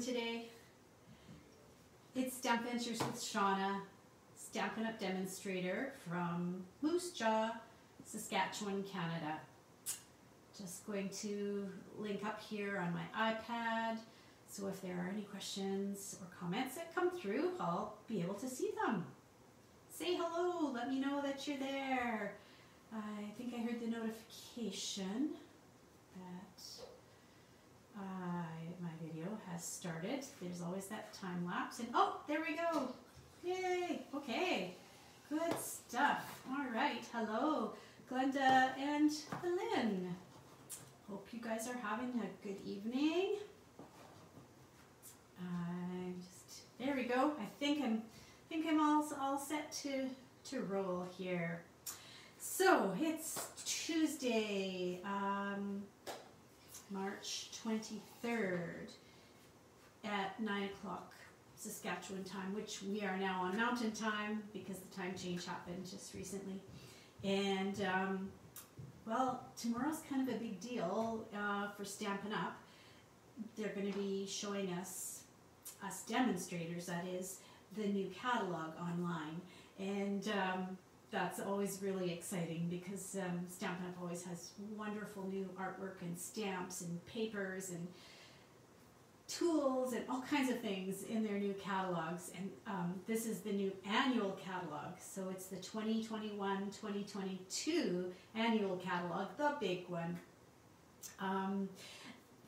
today? It's Stamp Ventures with Shauna, Stampin' Up! Demonstrator from Moose Jaw, Saskatchewan, Canada. Just going to link up here on my iPad, so if there are any questions or comments that come through, I'll be able to see them. Say hello, let me know that you're there. I think I heard the notification that my video has started. There's always that time lapse, and oh, there we go. Yay, okay, good stuff. All right, hello, Glenda and Lynn. Hope you guys are having a good evening. There we go. I think I'm all set to roll here. So it's Tuesday, March 23rd at 9 o'clock Saskatchewan time, which we are now on Mountain Time because the time change happened just recently. And well, tomorrow's kind of a big deal for Stampin' Up! They're going to be showing us demonstrators, that is, the new catalog online. And that's always really exciting because Stampin' Up! Always has wonderful new artwork and stamps and papers and tools and all kinds of things in their new catalogs. And this is the new annual catalog. So it's the 2021-2022 annual catalog, the big one.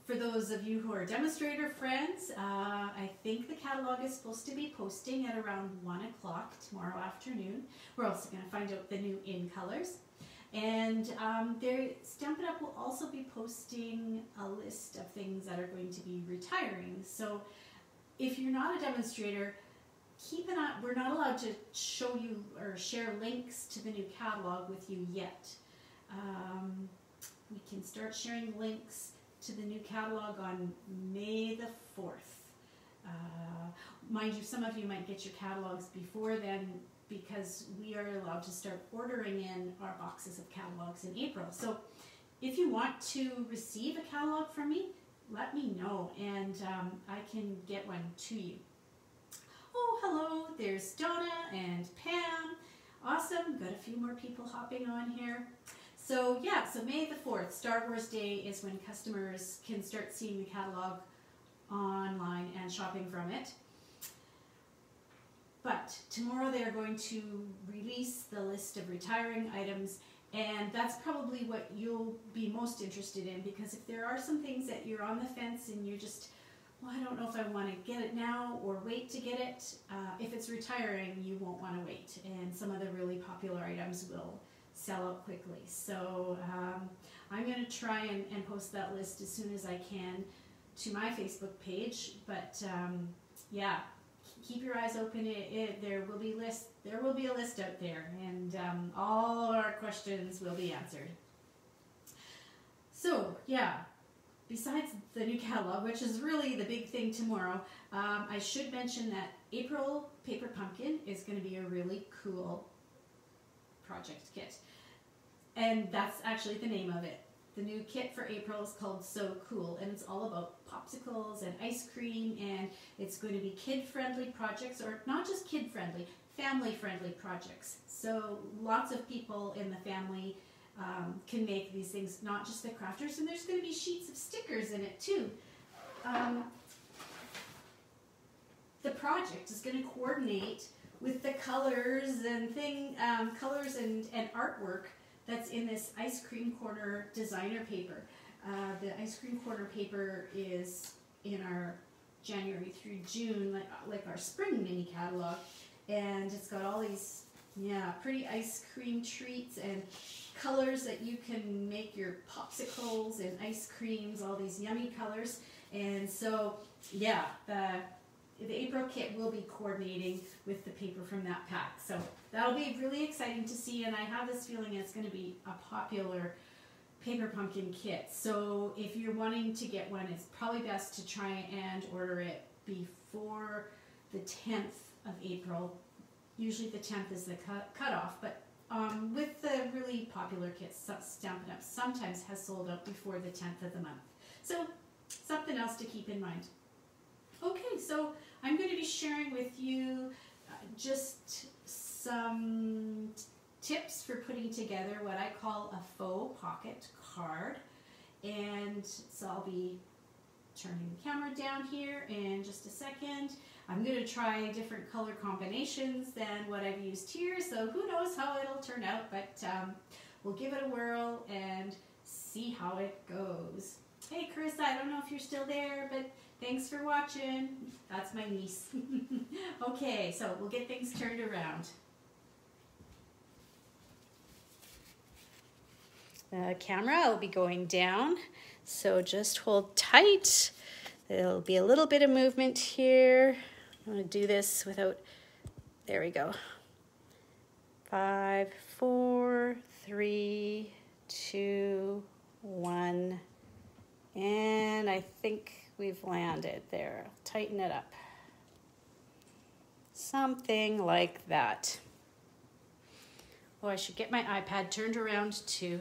For those of you who are demonstrator friends, I think the catalog is supposed to be posting at around 1 o'clock tomorrow afternoon. We're also going to find out the new in colors. And Stampin' Up! Will also be posting a list of things that are going to be retiring. So if you're not a demonstrator, keep an eye. We're not allowed to show you or share links to the new catalog with you yet. We can start sharing links to the new catalog on May the 4th. Mind you, some of you might get your catalogs before then because we are allowed to start ordering in our boxes of catalogs in April. So if you want to receive a catalog from me, let me know and I can get one to you. Oh, hello, there's Donna and Pam. Awesome, got a few more people hopping on here. So yeah, so May the 4th, Star Wars Day, is when customers can start seeing the catalog online and shopping from it. But tomorrow they are going to release the list of retiring items, and that's probably what you'll be most interested in, because if there are some things that you're on the fence and you're just, well, I don't know if I want to get it now or wait to get it, if it's retiring, you won't want to wait, and some of the really popular items will sell out quickly. So I'm going to try and post that list as soon as I can to my Facebook page. But yeah, keep your eyes open. There will be a list out there, and all our questions will be answered. So yeah, besides the new catalog, which is really the big thing tomorrow, I should mention that April Paper Pumpkin is going to be a really cool project kit, and that's actually the name of it. The new kit for April is called So Cool, and it's all about popsicles and ice cream, and it's going to be kid-friendly projects, or not just kid-friendly, family-friendly projects. So lots of people in the family can make these things, not just the crafters, and there's going to be sheets of stickers in it too. The project is going to coordinate with the colors and artwork that's in this Ice Cream Corner designer paper. The Ice Cream Corner paper is in our January through June, like our spring mini catalog, and it's got all these pretty ice cream treats and colors that you can make your popsicles and ice creams, all these yummy colors. And so yeah, the April kit will be coordinating with the paper from that pack. So that'll be really exciting to see, and I have this feeling it's going to be a popular Paper Pumpkin kit. So if you're wanting to get one, it's probably best to try and order it before the 10th of April. Usually the 10th is the cutoff, but with the really popular kits, Stampin' Up! Sometimes has sold out before the 10th of the month. So something else to keep in mind. Okay, so I'm going to be sharing with you just some tips for putting together what I call a faux pocket card. And so I'll be turning the camera down here in just a second. I'm going to try different color combinations than what I've used here, so who knows how it'll turn out, but we'll give it a whirl and see how it goes. Hey Carissa, I don't know if you're still there, but thanks for watching. That's my niece. Okay, so we'll get things turned around. The camera will be going down, so just hold tight. There'll be a little bit of movement here. I'm going to do this without, there we go. 5, 4, 3, 2, 1, and I think we've landed there. Tighten it up. Something like that. Oh, I should get my iPad turned around too.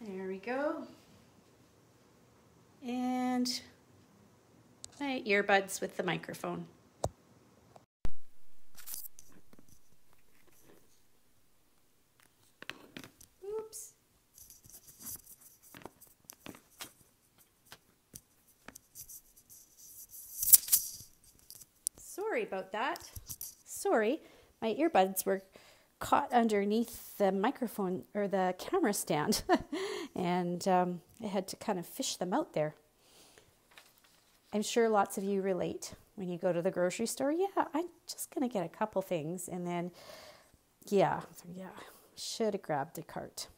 There we go. And my earbuds with the microphone. Oops. Sorry about that. Sorry, my earbuds were caught underneath the microphone or the camera stand and I had to kind of fish them out there. I'm sure lots of you relate when you go to the grocery store. Yeah, I'm just going to get a couple things and then, yeah, should have grabbed a cart.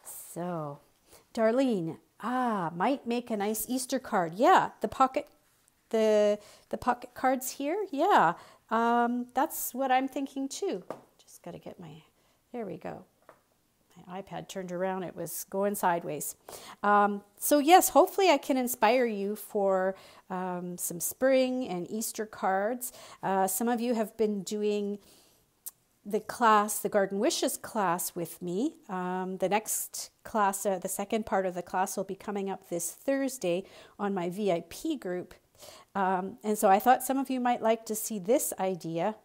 So, Darlene, might make a nice Easter card. Yeah, the pocket cards here. Yeah. That's what I'm thinking too. Just got to get there we go. My iPad turned around. It was going sideways. So yes, hopefully I can inspire you for some spring and Easter cards. Some of you have been doing the Garden Wishes class with me. The next class, the second part of the class will be coming up this Thursday on my VIP group. And so I thought some of you might like to see this idea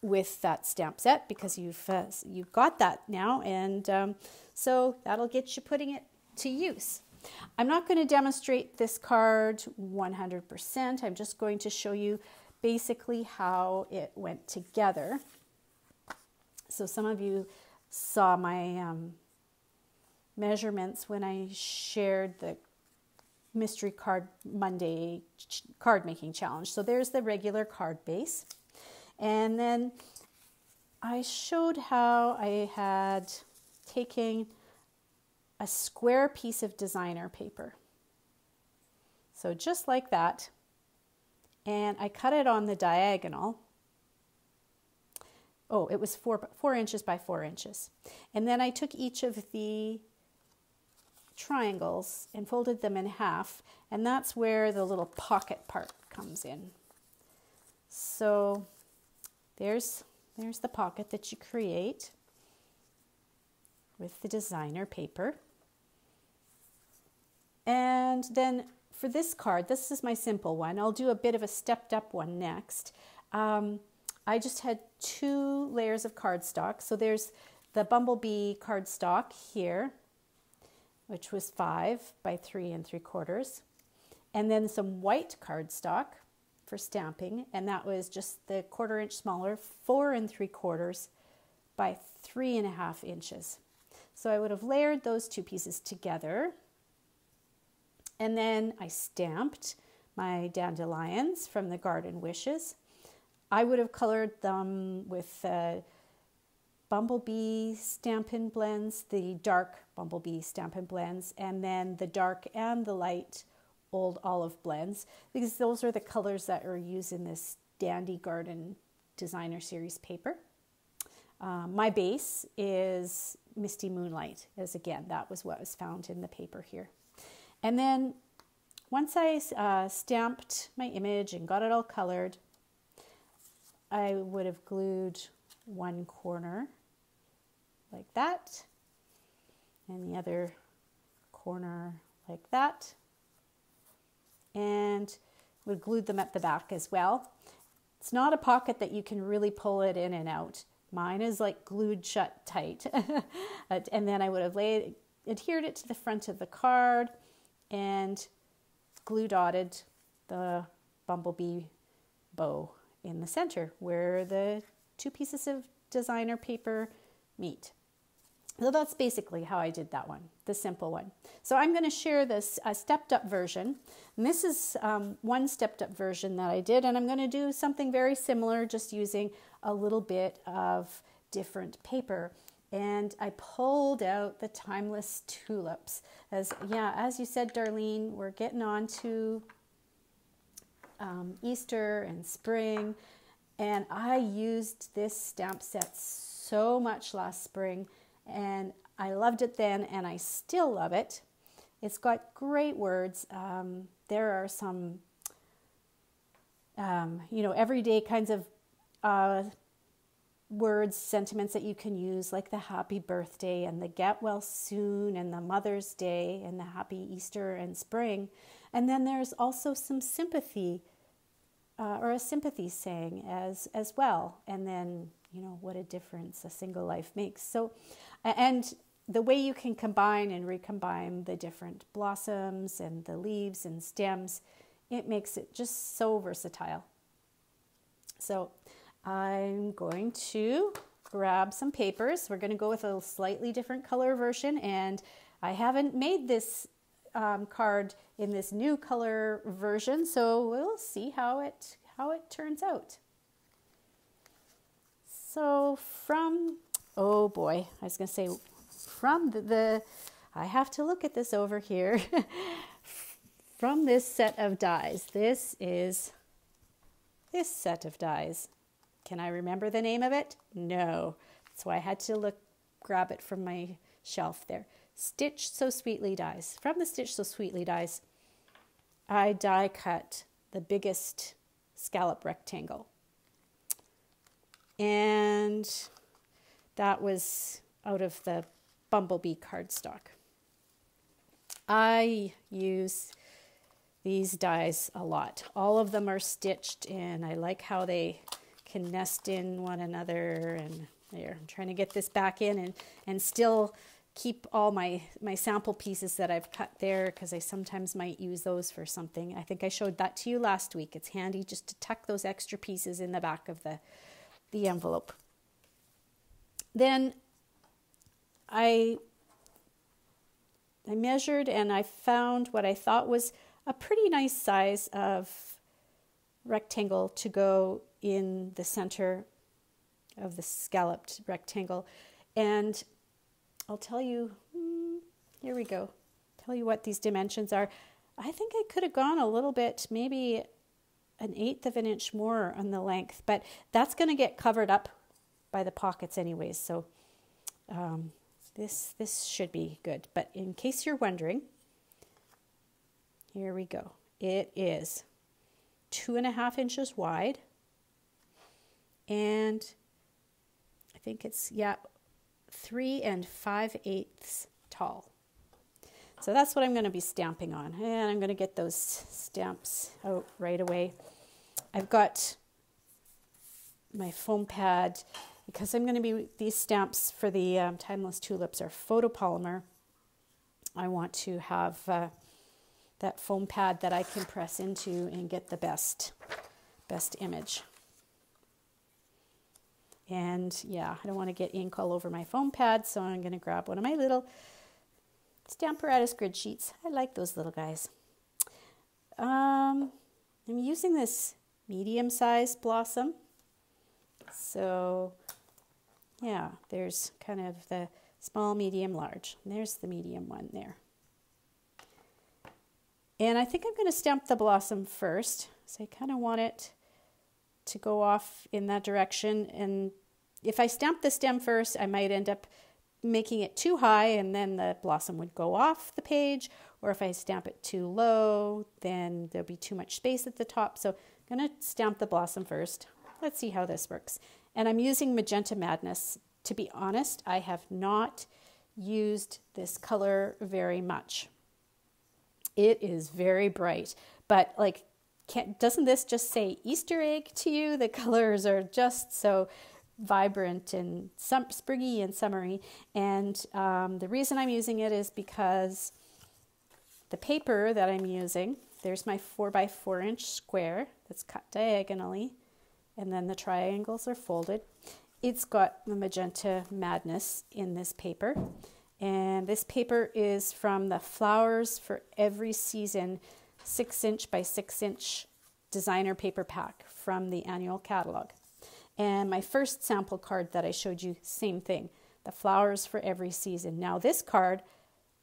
with that stamp set because you've got that now, and so that'll get you putting it to use. I'm not going to demonstrate this card 100%. I'm just going to show you basically how it went together. So some of you saw my measurements when I shared the Mystery Card Monday card making challenge. So there's the regular card base. And then I showed how I had taken a square piece of designer paper. So just like that. And I cut it on the diagonal. Oh, it was 4 inches by 4 inches. And then I took each of the triangles and folded them in half, and that's where the little pocket part comes in. So there's the pocket that you create with the designer paper. And then for this card, this is my simple one. I'll do a bit of a stepped up one next. I just had 2 layers of cardstock. So there's the Bumblebee cardstock here, which was 5 by 3 3/4, and then some white cardstock for stamping, and that was just the 1/4 inch smaller, 4 3/4 by 3.5 inches. So I would have layered those 2 pieces together, and then I stamped my dandelions from the Garden Wishes. I would have colored them with Bumblebee Stampin' Blends, the dark Bumblebee Stampin' Blends, and then the dark and the light Old Olive blends, because those are the colors that are used in this Dandy Garden Designer Series paper. My base is Misty Moonlight, as again, that was what was found in the paper here. And then once I stamped my image and got it all colored, I would have glued one corner like that, and the other corner like that, and we glued them at the back as well. It's not a pocket that you can really pull it in and out. Mine is like glued shut tight. And then I would have adhered it to the front of the card and glue dotted the bumblebee bow in the center where the two pieces of designer paper meet. So that's basically how I did that one, the simple one. So I'm going to share this stepped up version. And this is one stepped up version that I did, and I'm going to do something very similar, just using a little bit of different paper. And I pulled out the timeless tulips. As you said, Darlene, we're getting on to Easter and spring. And I used this stamp set so much last spring, and I loved it then, and I still love it. It's got great words. There are some, everyday kinds of words, sentiments that you can use, like the happy birthday and the get well soon and the Mother's Day and the happy Easter and spring. And then there's also some sympathy or a sympathy saying as well. And then, what a difference a single life makes. So, and the way you can combine and recombine the different blossoms and the leaves and stems, it makes it just so versatile. So I'm going to grab some papers. We're going to go with a slightly different color version, and I haven't made this card in this new color version, so we'll see how it turns out. So from I have to look at this over here. From this set of dies, this is this set of dies. Can I remember the name of it? No. So I had to grab it from my shelf there. Stitch So Sweetly dies. From the Stitch So Sweetly dies, I die cut the biggest scallop rectangle. And that was out of the Bumblebee cardstock. I use these dies a lot. All of them are stitched, and I like how they can nest in one another. And there, I'm trying to get this back in and still keep all my sample pieces that I've cut there, because I sometimes might use those for something. I think I showed that to you last week. It's handy just to tuck those extra pieces in the back of the envelope. Then I measured, and I found what I thought was a pretty nice size of rectangle to go in the center of the scalloped rectangle. And I'll tell you, here we go, tell you what these dimensions are. I think I could have gone a little bit, maybe 1/8 of an inch more on the length, but that's going to get covered up by the pockets anyways, so this should be good. But in case you're wondering, here we go. It is 2.5 inches wide, and I think it's 3 5/8 tall. So that's what I'm going to be stamping on, and I'm going to get those stamps out right away. I've got my foam pad, because I'm going to be, these stamps for the Timeless Tulips are photopolymer. I want to have that foam pad that I can press into and get the best image. And I don't want to get ink all over my foam pad, so I'm going to grab one of my little Stamparatus grid sheets. I like those little guys. I'm using this medium-sized blossom. So, there's kind of the small, medium, large. And there's the medium one there. And I think I'm going to stamp the blossom first. So I kind of want it to go off in that direction. And if I stamp the stem first, I might end up making it too high, and then the blossom would go off the page. Or if I stamp it too low, then there'll be too much space at the top. So I'm going to stamp the blossom first. Let's see how this works. And I'm using Magenta Madness to be honest, I have not used this color very much. It is very bright, but like, doesn't this just say Easter egg to you? The colors are just so vibrant and springy and summery. And the reason I'm using it is because the paper that I'm using, there's my 4x4 inch square that's cut diagonally, and then the triangles are folded. It's got the magenta madness in this paper. And this paper is from the Flowers for Every Season 6-inch by 6-inch designer paper pack from the annual catalog. And my first sample card that I showed you, same thing, the Flowers for Every Season. Now this card,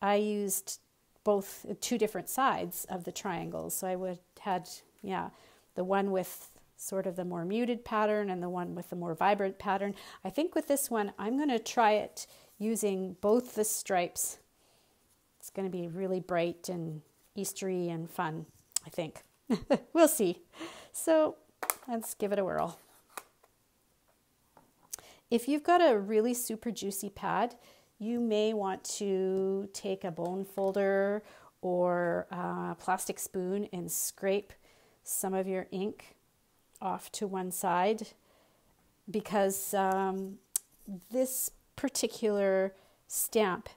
I used both 2 different sides of the triangles. So I had the one with sort of the more muted pattern and the one with the more vibrant pattern. I think with this one, I'm going to try it using both the stripes. It's going to be really bright and Eastery and fun, I think. We'll see. So let's give it a whirl. If you've got a really super juicy pad, you may want to take a bone folder or a plastic spoon and scrape some of your ink off to one side, because this particular stamp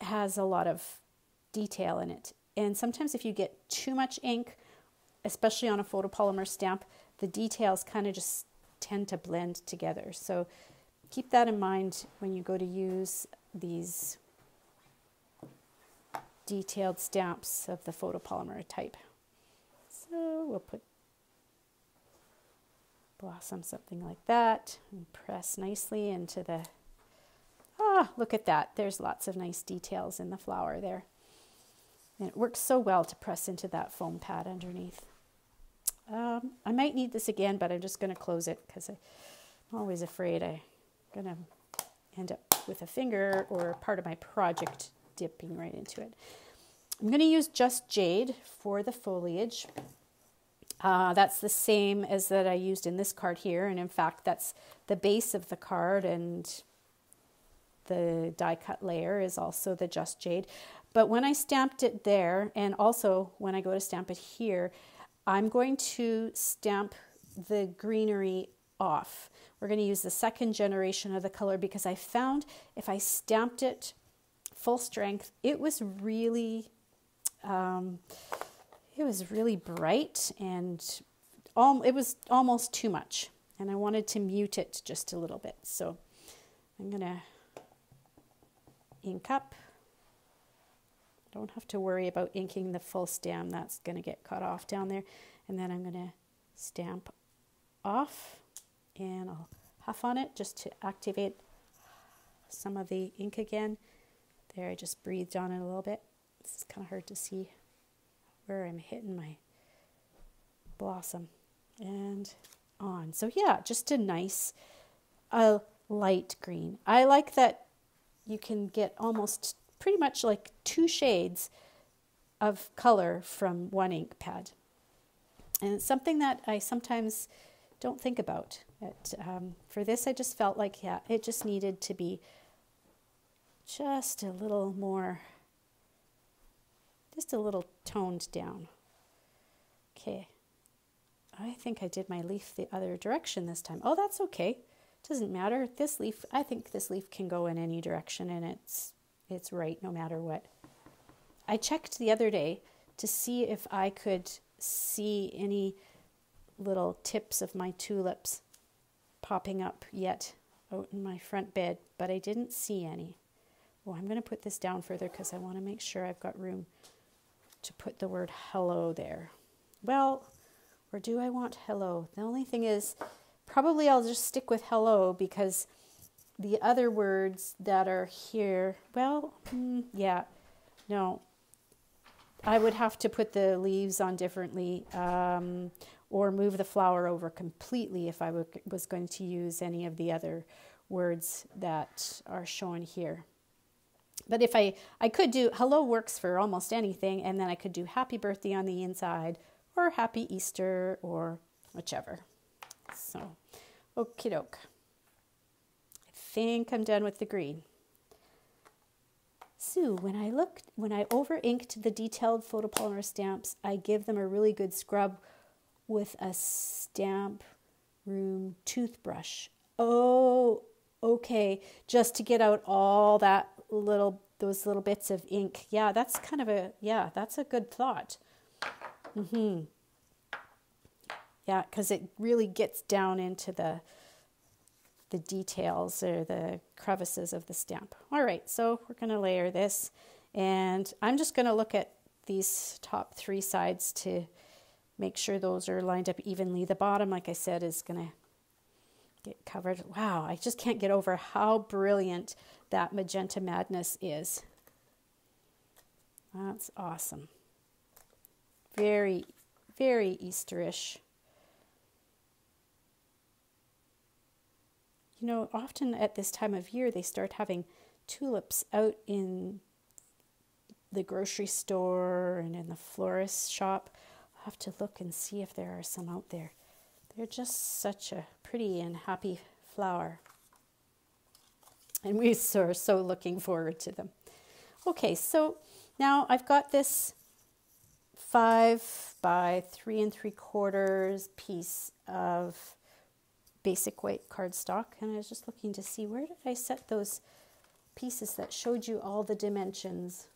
has a lot of detail in it. And sometimes if you get too much ink, especially on a photopolymer stamp, the details kind of just tend to blend together. So keep that in mind when you go to use these detailed stamps of the photopolymer type. So we'll put blossom, something like that, and press nicely into the, look at that. There's lots of nice details in the flower there. And it works so well to press into that foam pad underneath. I might need this again, but I'm just going to close it because I'm always afraid I'm going to end up with a finger or part of my project dipping right into it. I'm going to use Just Jade for the foliage. That's the same as that I used in this card here. And in fact, that's the base of the card, and the die cut layer is also the Just Jade. But when I stamped it there, and also when I go to stamp it here, I'm going to stamp the greenery off. We're going to use the second generation of the color because I found if I stamped it full strength, it was really bright, and it was almost too much. And I wanted to mute it just a little bit. So I'm going to ink up. Don't have to worry about inking the full stem. That's going to get cut off down there. And then I'm going to stamp off, and I'll huff on it just to activate some of the ink again. There, I just breathed on it a little bit. It's kind of hard to see where I'm hitting my blossom. And on. So yeah, just a nice light green. I like that you can get almost pretty much like 2 shades of color from one ink pad. And it's something that I sometimes don't think about. For this, I just felt like, it just needed to be just a little more, just a little toned down. Okay. I think I did my leaf the other direction this time. Oh, that's okay. Doesn't matter. This leaf, I think this leaf can go in any direction, and it's right no matter what. I checked the other day to see if I could see any little tips of my tulips popping up yet out in my front bed, but I didn't see any. Oh, I'm going to put this down further because I want to make sure I've got room to put the word hello there. Well, or do I want hello? The only thing is, probably I'll just stick with hello because the other words that are here, well, no. I would have to put the leaves on differently or move the flower over completely if I was going to use any of the other words that are shown here. But if I could do, hello works for almost anything, and then I could do happy birthday on the inside or happy Easter or whichever. So, okie doke. think I'm done with the green. So when I over inked the detailed photopolymer stamps, I give them a really good scrub with a stamp room toothbrush. Oh, okay, just to get out all those little bits of ink. Yeah, that's that's a good thought. Yeah, because it really gets down into the details or the crevices of the stamp. All right, so we're going to layer this, and I'm just going to look at these top 3 sides to make sure those are lined up evenly. The bottom, like I said, is going to get covered. Wow, I just can't get over how brilliant that Magenta Madness is. That's awesome. Very, very Easterish. You know, often at this time of year, they start having tulips out in the grocery store and in the florist shop. I'll have to look and see if there are some out there. They're just such a pretty and happy flower. And we are so looking forward to them. Okay, so now I've got this 5 by 3 3/4 piece of basic white cardstock, and I was just looking to see, where did I set those pieces that showed you all the dimensions?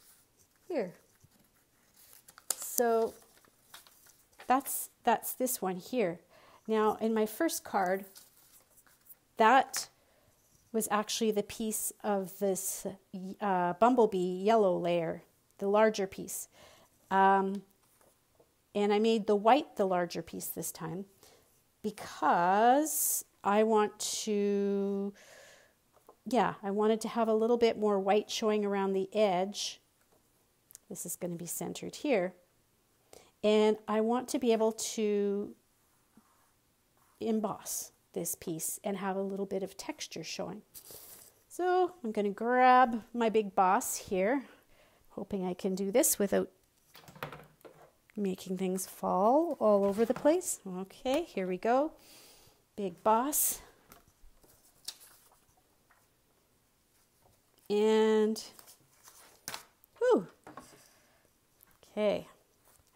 Here. So that's this one here. Now in my first card, that was actually the piece of this bumblebee yellow layer, the larger piece. And I made the white the larger piece this time, because I wanted to have a little bit more white showing around the edge. This is going to be centered here. And I want to be able to emboss this piece and have a little bit of texture showing. So I'm going to grab my big boss here, hoping I can do this without making things fall all over the place. Okay, here we go. Big boss. And, whew. Okay,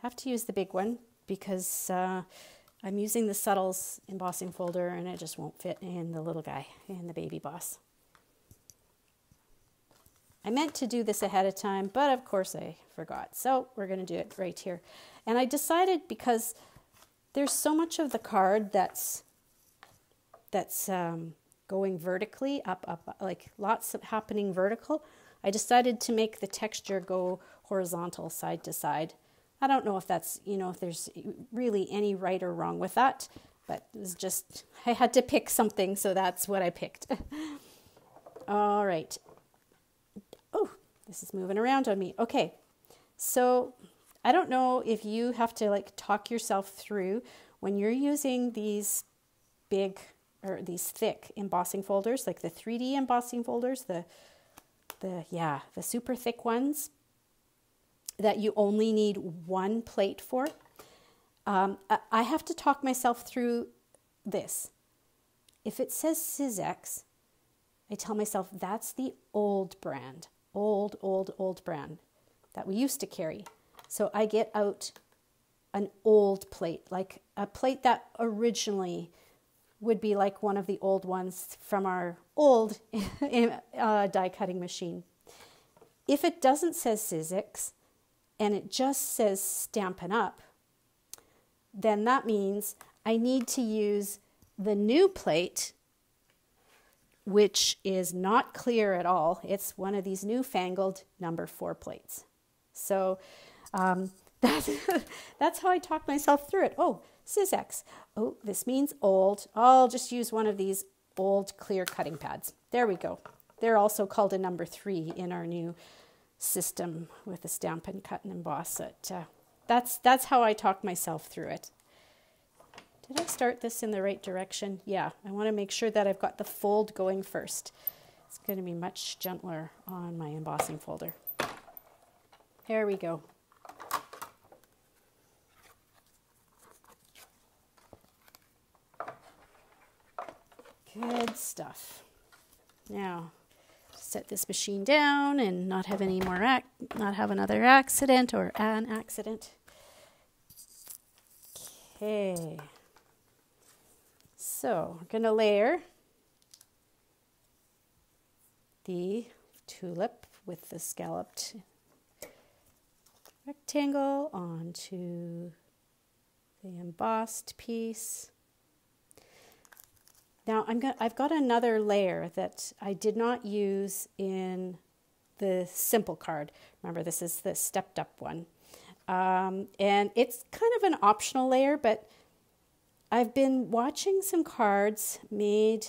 have to use the big one because I'm using the Subtles embossing folder and it just won't fit in the little guy, in the baby boss. I meant to do this ahead of time, but of course I forgot. So we're going to do it right here. And I decided, because there's so much of the card that's going vertically, up, like lots of happening vertical, I decided to make the texture go horizontal, side to side. I don't know if that's, if there's really any right or wrong with that, but it was just, I had to pick something, so that's what I picked. All right. Oh, this is moving around on me. Okay, so I don't know if you have to talk yourself through when you're using these big or these thick embossing folders, like the 3D embossing folders, the super thick ones that you only need one plate for. I have to talk myself through this. If it says Sizzix, I tell myself that's the old brand, old brand that we used to carry. So I get out an old plate, like a plate that originally would be like one of the old ones from our old die cutting machine. If it doesn't say Sizzix and it just says Stampin' Up, then that means I need to use the new plate, which is not clear at all. It's one of these newfangled number 4 plates. So that's how I talk myself through it. Oh, Sizzix. Oh, this means old. I'll just use one of these old clear cutting pads. There we go. They're also called a number 3 in our new system with the Stampin' Cut and Emboss. That's how I talk myself through it. Did I start this in the right direction? Yeah, I want to make sure that I've got the fold going first. It's going to be much gentler on my embossing folder. There we go. Good stuff. Now, set this machine down and not have any more not have another accident or an accident. Okay. So, we're going to layer the tulip with the scalloped rectangle onto the embossed piece. Now I've got another layer that I did not use in the simple card. Remember, this is the stepped up one. And it's kind of an optional layer, but I've been watching some cards made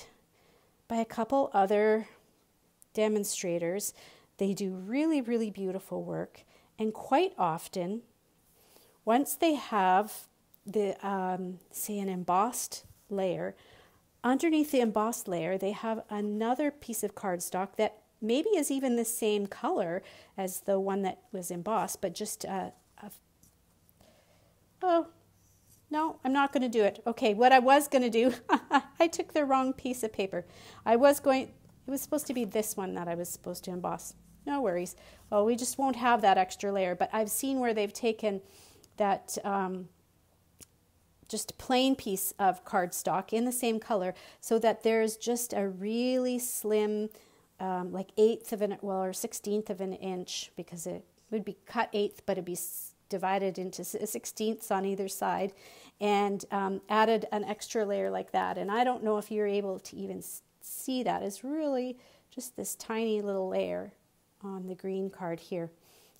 by a couple other demonstrators. They do really, really beautiful work. And quite often, once they have the, say, an embossed layer, underneath the embossed layer, they have another piece of cardstock that maybe is even the same color as the one that was embossed, but just oh, no, I'm not going to do it. Okay, what I was going to do, I took the wrong piece of paper. It was supposed to be this one that I was supposed to emboss. No worries. Well, we just won't have that extra layer, but I've seen where they've taken that just plain piece of cardstock in the same color so that there's just a really slim, like 1/16 of an inch, because it would be cut 1/8, but it'd be divided into 16ths on either side, and added an extra layer like that. And I don't know if you're able to even see that. It's really just this tiny little layer on the green card here.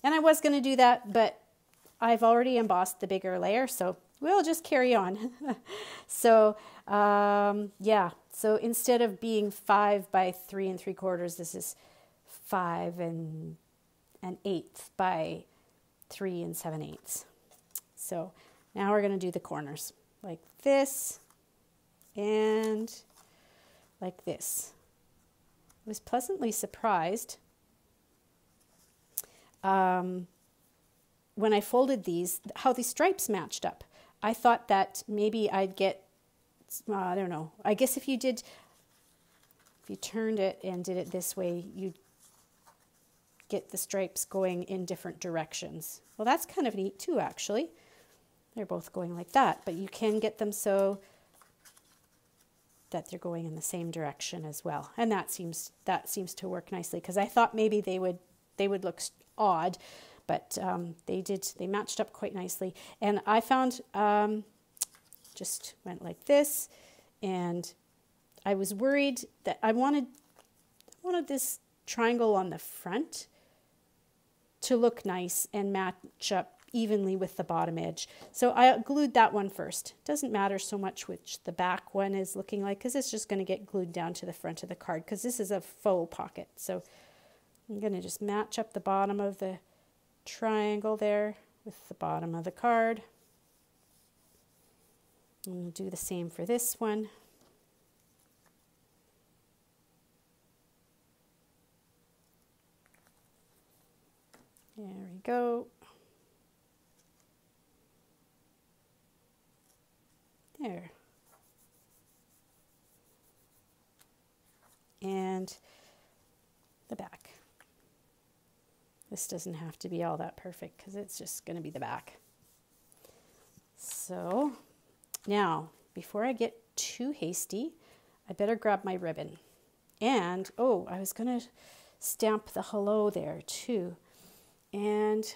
And I was going to do that, but I've already embossed the bigger layer, so we'll just carry on. So, yeah, so instead of being 5 by 3 3/4, this is 5 1/8 by 3 7/8. So now we're going to do the corners like this and like this. I was pleasantly surprised when I folded these, how the stripes matched up. I thought that maybe I'd get, I don't know, I guess if you turned it and did it this way, you'd get the stripes going in different directions. Well, that's kind of neat too, actually. They're both going like that, but you can get them so that they're going in the same direction as well. And that seems to work nicely, because I thought maybe they would look odd, but they matched up quite nicely. And I found just went like this, and I was worried that I wanted this triangle on the front to look nice and match up evenly with the bottom edge. So I glued that one first. Doesn't matter so much which the back one is looking like, because it's just going to get glued down to the front of the card, because this is a faux pocket. So I'm going to just match up the bottom of the triangle there with the bottom of the card. And we'll do the same for this one. There we go. There. And the back. This doesn't have to be all that perfect, because it's just going to be the back. So now, before I get too hasty, I better grab my ribbon. And, oh, I was going to stamp the hello there too. And,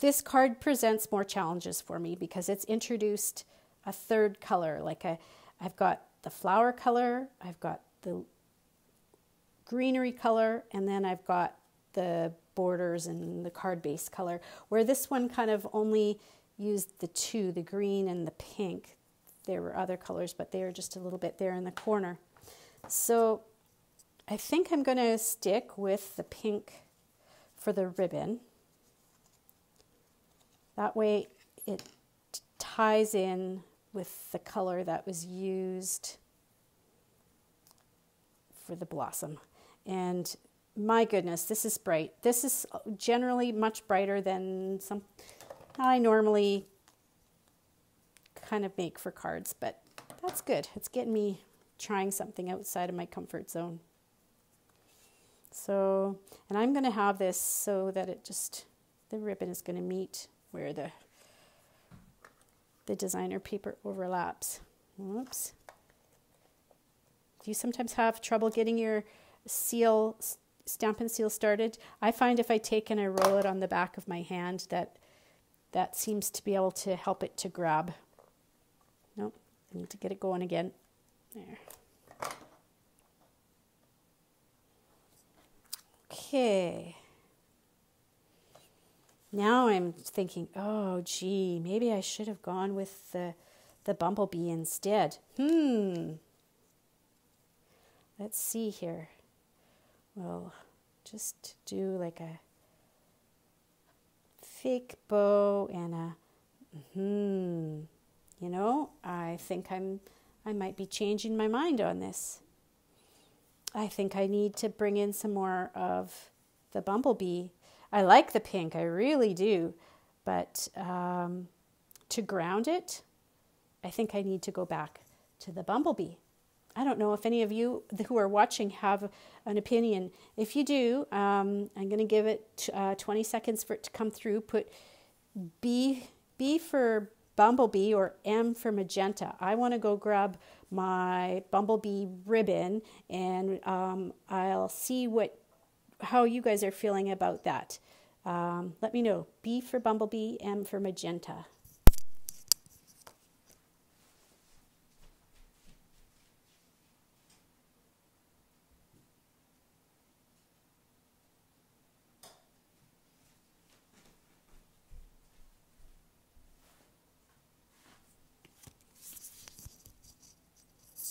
this card presents more challenges for me, because it's introduced a third color. Like I've got the flower color, I've got the greenery color, and then I've got the borders and the card base color, where this one kind of only used the two, the green and the pink. There were other colors, but they were just a little bit there in the corner. So I think I'm going to stick with the pink for the ribbon. That way it ties in with the color that was used for the blossom. And my goodness, this is bright. This is generally much brighter than some I normally kind of make for cards, but that's good. It's getting me trying something outside of my comfort zone. So, and I'm going to have this so that the ribbon is going to meet where the designer paper overlaps. Whoops. Do you sometimes have trouble getting your Stampin' Seal started? I find if I take and I roll it on the back of my hand, that seems to be able to help it to grab. Nope, I need to get it going again. There. Okay. Now I'm thinking, oh, gee, maybe I should have gone with the bumblebee instead. Let's see here. Well, just do like a fake bow and I think I might be changing my mind on this. I think I need to bring in some more of the bumblebee. I like the pink, I really do, but to ground it, I think I need to go back to the bumblebee. I don't know if any of you who are watching have an opinion. If you do, I'm going to give it 20 seconds for it to come through. Put B for bumblebee or M for magenta. I want to go grab my bumblebee ribbon, and I'll see how you guys are feeling about that. Let me know. B for bumblebee, M for magenta.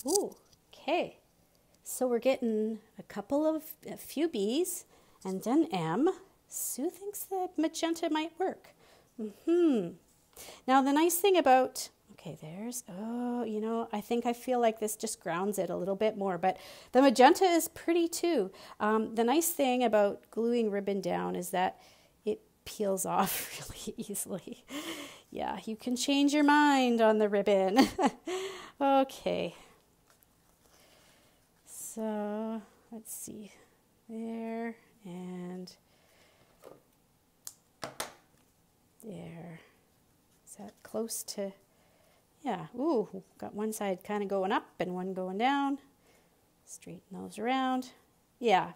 Ooh, okay. So we're getting a few B's and an M. Sue thinks that magenta might work. Now the nice thing about, I feel like this just grounds it a little bit more, but the magenta is pretty too. The nice thing about gluing ribbon down is that it peels off really easily. Yeah, you can change your mind on the ribbon. Okay. So let's see, there and there. Is that close to, yeah, ooh, got one side kind of going up and one going down. Straighten those around. Yeah,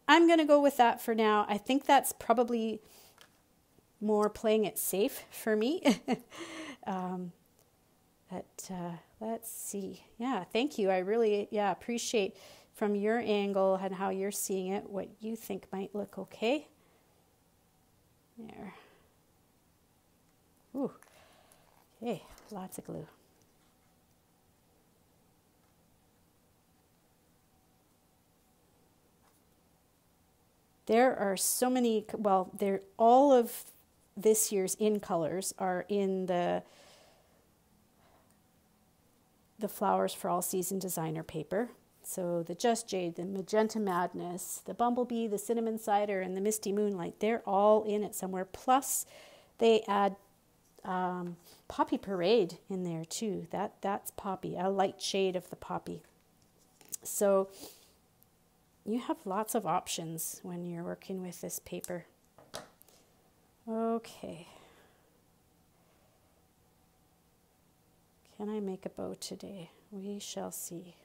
I'm going to go with that for now. I think that's probably more playing it safe for me. Let's see. Yeah, thank you. I really, appreciate from your angle and how you're seeing it, what you think might look okay. There. Ooh. Okay, lots of glue. There are so many, all of this year's in colors are in the Flowers for All Season designer paper. So the Just Jade, the Magenta Madness, the Bumblebee, the Cinnamon Cider, and the Misty Moonlight, they're all in it somewhere. Plus they add Poppy Parade in there too. That's Poppy, a light shade of the Poppy. So you have lots of options when you're working with this paper. Okay. Can I make a bow today? We shall see.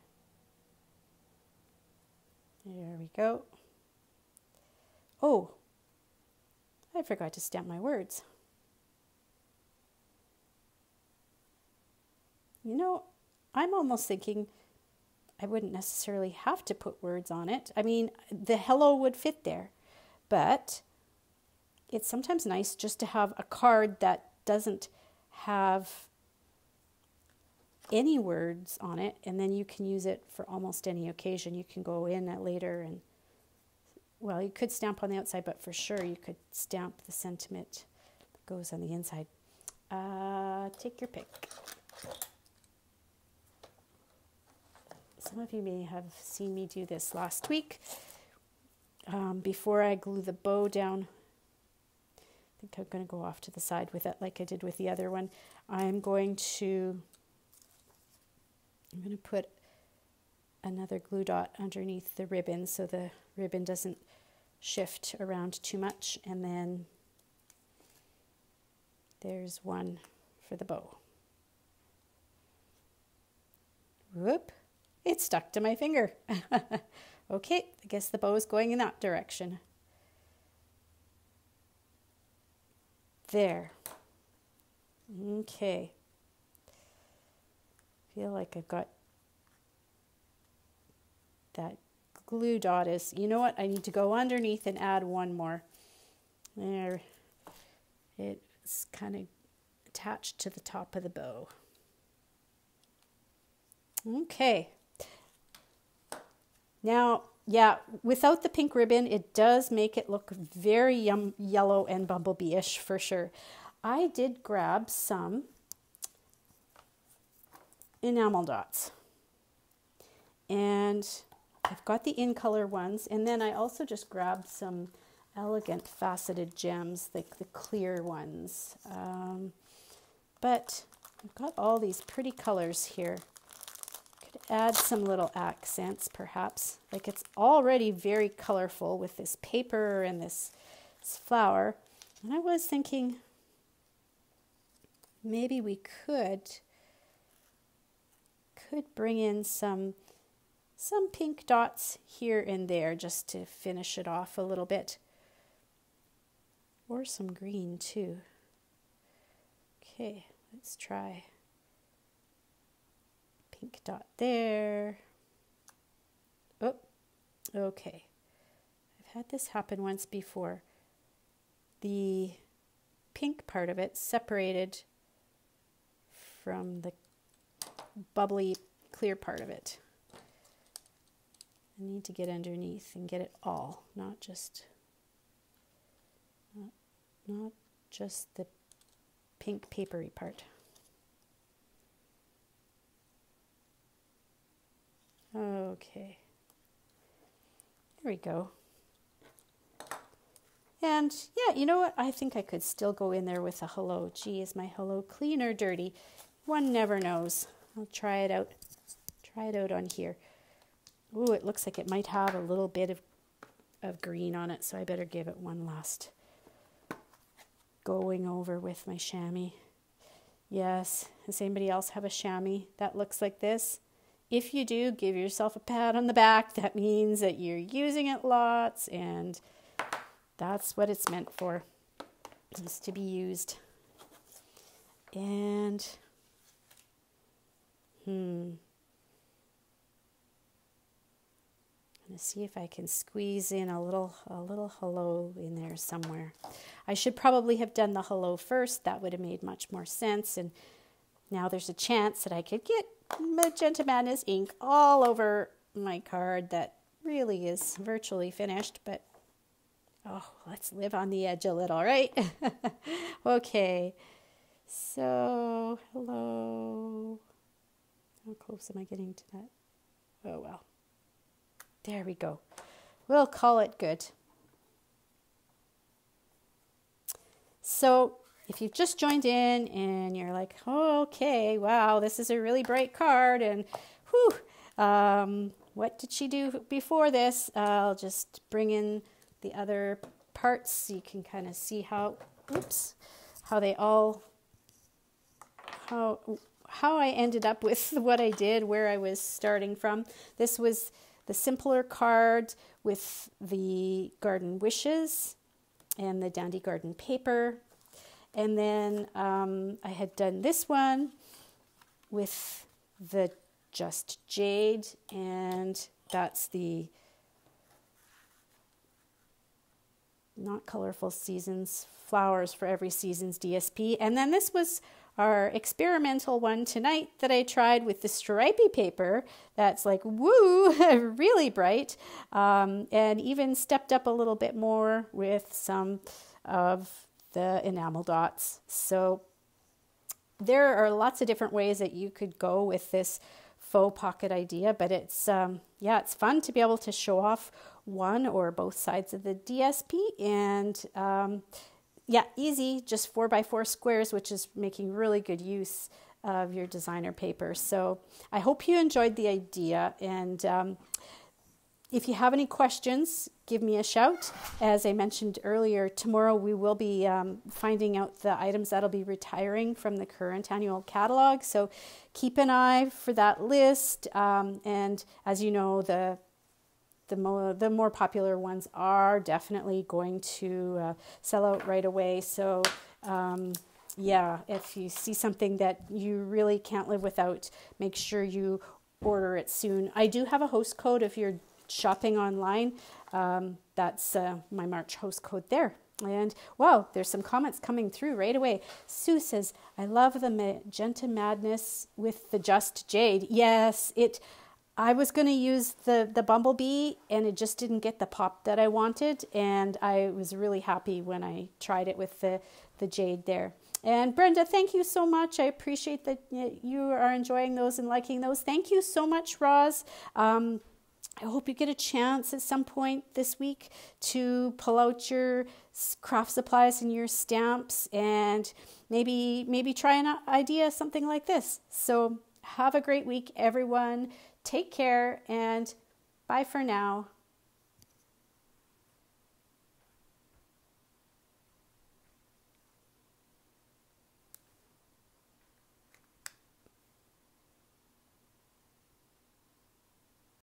There we go. Oh, I forgot to stamp my words. I'm almost thinking I wouldn't necessarily have to put words on it. I mean, the hello would fit there, but it's sometimes nice just to have a card that doesn't have any words on it, and then you can use it for almost any occasion. You can go in later and, you could stamp on the outside, but for sure you could stamp the sentiment that goes on the inside. Take your pick. Some of you may have seen me do this last week. Before I glue the bow down, I think I'm going to go off to the side with it like I did with the other one. I'm going to put another glue dot underneath the ribbon so the ribbon doesn't shift around too much. And then there's one for the bow. Whoop, it stuck to my finger. Okay, I guess the bow is going in that direction. There. Okay. Feel like I've got that glue dot is, you know what? I need to go underneath and add one more. There. It's kind of attached to the top of the bow. Okay. Now, yeah, without the pink ribbon, it does make it look very yellow and bumblebee-ish for sure. I did grab some enamel dots. And I've got the in-color ones, and then I also just grabbed some elegant faceted gems, like the clear ones. But I've got all these pretty colors here. Could add some little accents, perhaps. Like it's already very colorful with this paper and this flower. And I was thinking maybe we could bring in some pink dots here and there just to finish it off a little bit. Or some green too. Okay, let's try pink dot there. Oh, okay. I've had this happen once before. The pink part of it separated from the bubbly clear part of it. I need to get underneath and get it all, not just the pink papery part. Okay. There we go. And yeah, you know what? I think I could still go in there with a hello. Gee, is my hello clean or dirty? One never knows. I'll try it out. Try it out on here. Ooh, it looks like it might have a little bit of green on it, so I better give it one last going over with my chamois. Yes, does anybody else have a chamois that looks like this? If you do, give yourself a pat on the back. That means that you're using it lots, and that's what it's meant for, is to be used. And I'm going to see if I can squeeze in a little hello in there somewhere. I should probably have done the hello first. That would have made much more sense. And now there's a chance that I could get Magenta Madness ink all over my card that really is virtually finished. But, oh, let's live on the edge a little, right? Okay. So, hello. How close am I getting to that? Oh, well. There we go. We'll call it good. So if you've just joined in and you're like, oh, okay, wow, this is a really bright card, and whew, what did she do before this? I'll just bring in the other parts so you can kind of see how I ended up with what I did, where I was starting from. This was the simpler card with the garden wishes and the dandy garden paper. And then I had done this one with the just jade, and that's the not colorful seasons, flowers for every season's DSP. And then this was our experimental one tonight that I tried with the stripy paper that's like, woo, really bright, and even stepped up a little bit more with some of the enamel dots. So there are lots of different ways that you could go with this faux pocket idea, but it's it's fun to be able to show off one or both sides of the DSP, and easy, just 4x4 squares, which is making really good use of your designer paper. So I hope you enjoyed the idea, and if you have any questions, give me a shout. As I mentioned earlier, tomorrow we will be finding out the items that'll be retiring from the current annual catalog. So keep an eye for that list. And as you know, the more popular ones are definitely going to sell out right away. So yeah, if you see something that you really can't live without, make sure you order it soon. I do have a host code if you're shopping online. That's my March host code there. And wow, there's some comments coming through right away. Sue says, I love the magenta madness with the just jade. Yes, I was going to use the bumblebee and it just didn't get the pop that I wanted. And I was really happy when I tried it with the jade there. And Brenda, thank you so much. I appreciate that you are enjoying those and liking those. Thank you so much, Roz. I hope you get a chance at some point this week to pull out your craft supplies and your stamps and maybe try an idea, something like this. So have a great week, everyone. Take care and bye for now.